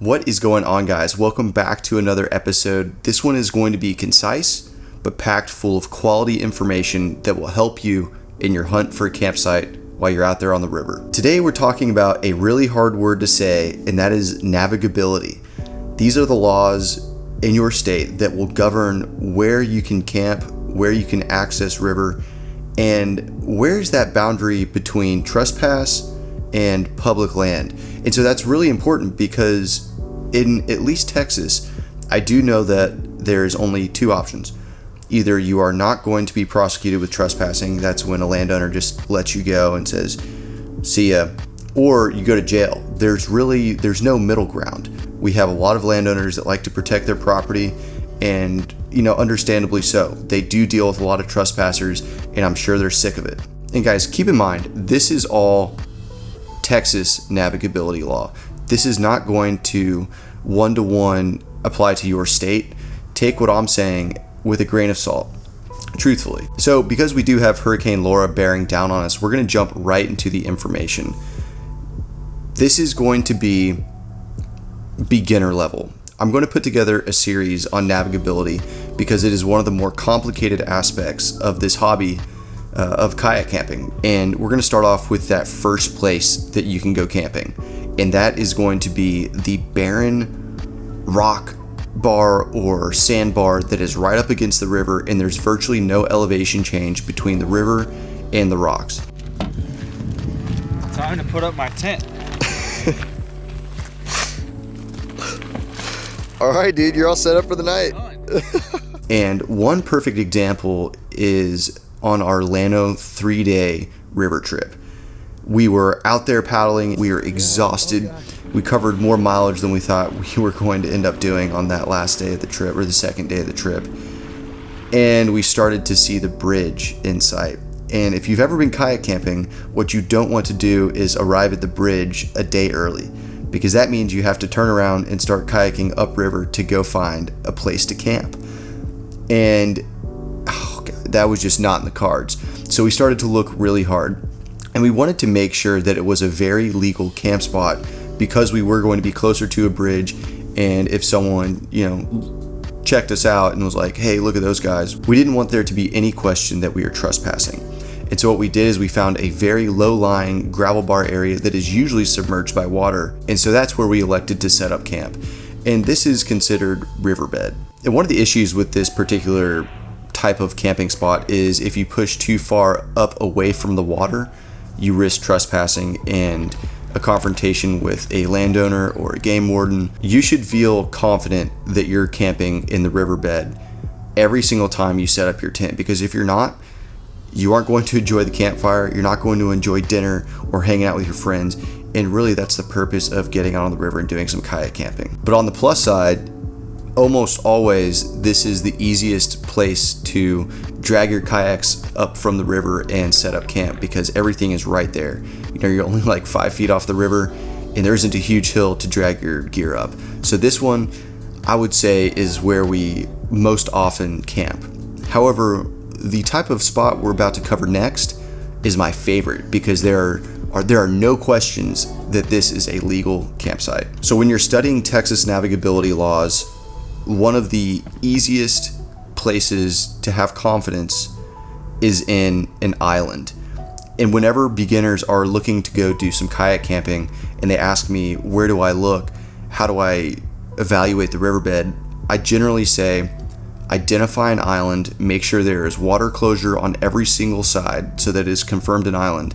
What is going on, guys? Welcome back to another episode. This one is going to be concise, but packed full of quality information that will help you in your hunt for a campsite while you're out there on the river. Today, we're talking about a really hard word to say, and that is navigability. These are the laws in your state that will govern where you can camp, where you can access river, and where's that boundary between trespass and public land. And so that's really important because in at least Texas, I do know that there's only two options. Either you are not going to be prosecuted with trespassing, that's when a landowner just lets you go and says, see ya, or you go to jail. There's no middle ground. We have a lot of landowners that like to protect their property, and understandably so. They do deal with a lot of trespassers, and I'm sure they're sick of it. And guys, keep in mind, this is all Texas navigability law. This is not going to one-to-one apply to your state. Take what I'm saying with a grain of salt, truthfully. So because we do have Hurricane Laura bearing down on us, we're going to jump right into the information. This is going to be beginner level. I'm going to put together a series on navigability because it is one of the more complicated aspects of this hobby of kayak camping. And we're going to start off with that first place that you can go camping. And that is going to be the barren rock bar or sandbar that is right up against the river, and there's virtually no elevation change between the river and the rocks. Time to put up my tent. All right, dude, you're all set up for the night. And one perfect example is on our Llano 3-day river trip. We were out there paddling. We were exhausted. We covered more mileage than we thought we were going to end up doing on that last day of the trip, or the second day of the trip. And we started to see the bridge in sight. And if you've ever been kayak camping, what you don't want to do is arrive at the bridge a day early, because that means you have to turn around and start kayaking upriver to go find a place to camp. And that was just not in the cards. So we started to look really hard, and we wanted to make sure that it was a very legal camp spot because we were going to be closer to a bridge. And if someone, checked us out and was like, hey, look at those guys, we didn't want there to be any question that we were trespassing. And so what we did is we found a very low-lying gravel bar area that is usually submerged by water. And so that's where we elected to set up camp. And this is considered riverbed. And one of the issues with this particular type of camping spot is if you push too far up away from the water, you risk trespassing and a confrontation with a landowner or a game warden. You should feel confident that you're camping in the riverbed every single time you set up your tent, because if you're not, you aren't going to enjoy the campfire, you're not going to enjoy dinner or hanging out with your friends, and really that's the purpose of getting out on the river and doing some kayak camping. But on the plus side, almost always this is the easiest place to drag your kayaks up from the river and set up camp because everything is right there. You're only like 5 feet off the river, and there isn't a huge hill to drag your gear up. So this one, I would say, is where we most often camp. However, the type of spot we're about to cover next is my favorite because there are no questions that this is a legal campsite. So when you're studying Texas navigability laws, one of the easiest places to have confidence is in an island. And whenever beginners are looking to go do some kayak camping and they ask me, where do I look? How do I evaluate the riverbed? I generally say, identify an island, make sure there is water closure on every single side so that it is confirmed an island,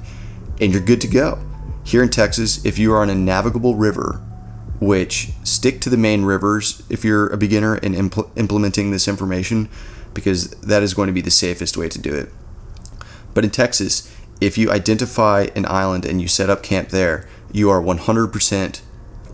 and you're good to go. Here in Texas, if you are on a navigable river, which stick to the main rivers if you're a beginner in implementing this information, because that is going to be the safest way to do it. But in Texas, if you identify an island and you set up camp there, you are 100%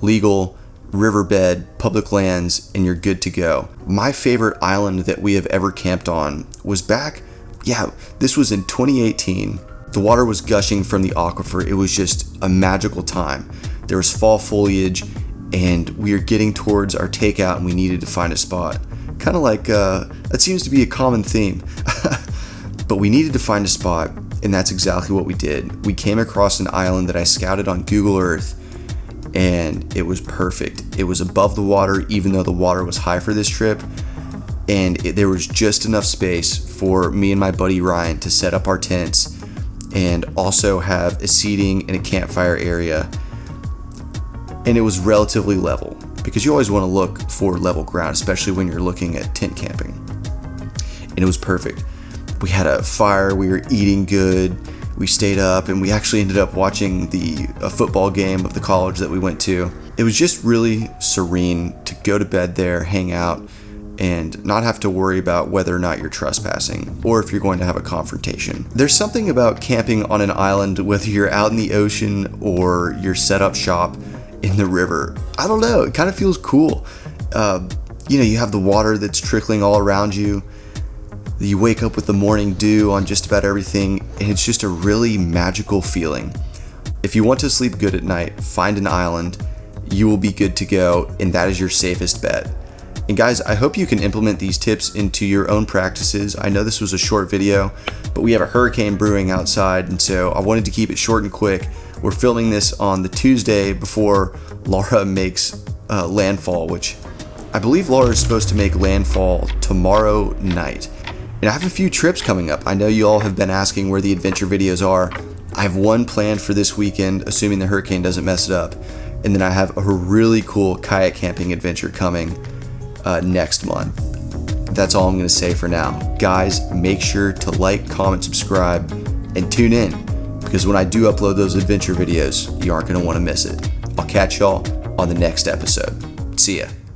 legal, riverbed, public lands, and you're good to go. My favorite island that we have ever camped on was this was in 2018. The water was gushing from the aquifer. It was just a magical time. There was fall foliage, and we were getting towards our takeout, and we needed to find a spot. Kind of like, that seems to be a common theme. But we needed to find a spot, and that's exactly what we did. We came across an island that I scouted on Google Earth, and it was perfect. It was above the water, even though the water was high for this trip, and there was just enough space for me and my buddy Ryan to set up our tents and also have a seating and a campfire area. And it was relatively level, because you always want to look for level ground, especially when you're looking at tent camping. And it was perfect. We had a fire, we were eating good, we stayed up, and we actually ended up watching a football game of the college that we went to. It was just really serene to go to bed there, hang out, and not have to worry about whether or not you're trespassing or if you're going to have a confrontation. There's something about camping on an island, whether you're out in the ocean or you're set up shop in the river. I don't know, it kind of feels cool. You have the water that's trickling all around you. You wake up with the morning dew on just about everything, and it's just a really magical feeling. If you want to sleep good at night, find an island. You will be good to go, and that is your safest bet. And guys, I hope you can implement these tips into your own practices. I know this was a short video, but we have a hurricane brewing outside, and so I wanted to keep it short and quick. We're filming this on the Tuesday before Laura makes landfall, which I believe Laura is supposed to make landfall tomorrow night. And I have a few trips coming up. I know you all have been asking where the adventure videos are. I have one planned for this weekend, assuming the hurricane doesn't mess it up. And then I have a really cool kayak camping adventure coming next month. That's all I'm going to say for now. Guys, make sure to like, comment, subscribe, and tune in, because when I do upload those adventure videos, you aren't going to want to miss it. I'll catch y'all on the next episode. See ya.